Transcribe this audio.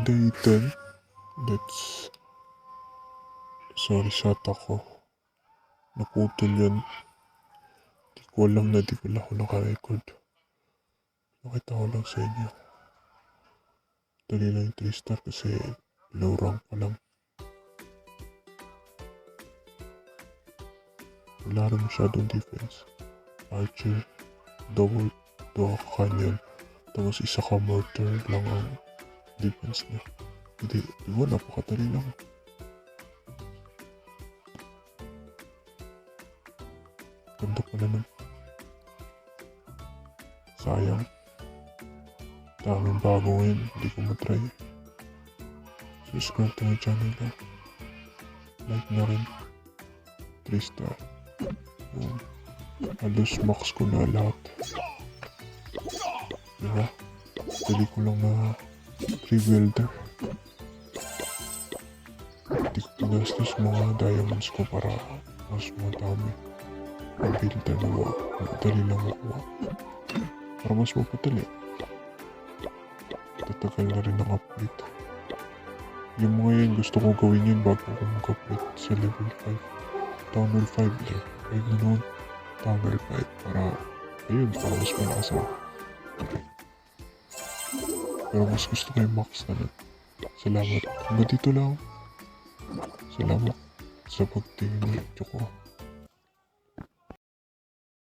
day 10. Let's... Sorry sa ko. Naputol yun. Di ko alam na di ko lang ako naka-record. Nakita ko lang sa inyo. Dali lang yung 3 star kasi low rank pa lang. Wala rin masyadong defense. Archer, double, 2 canyon. Tapos isa ka mortar lang ang defense niya. Hindi, diba napakadali lang. Ganda pala nun. Sayang. Daming bago ngayon, hindi ko matry. Subscribe to my channel na. Like na rin. 3 star. Halos max ko na lahat. Diba? Dali ko lang na 3 welder. Hindi ko pinastos mga diamonds ko para mas madami. Ang build na nawa. Dali lang makuha. Para mas mapadali. Tatagal na rin ang upgrade. Yung mga yun gusto ko gawin yun bago ako mag-upgrade sa level 5. Town Hall 5 eh. 5 na noon. Town Hall 5 para ayun, para mas malakas ako. Pero mas gusto ko yung max na nun. Salamat. Hanggang dito lang. Salamat sa pagtingin. Tsaka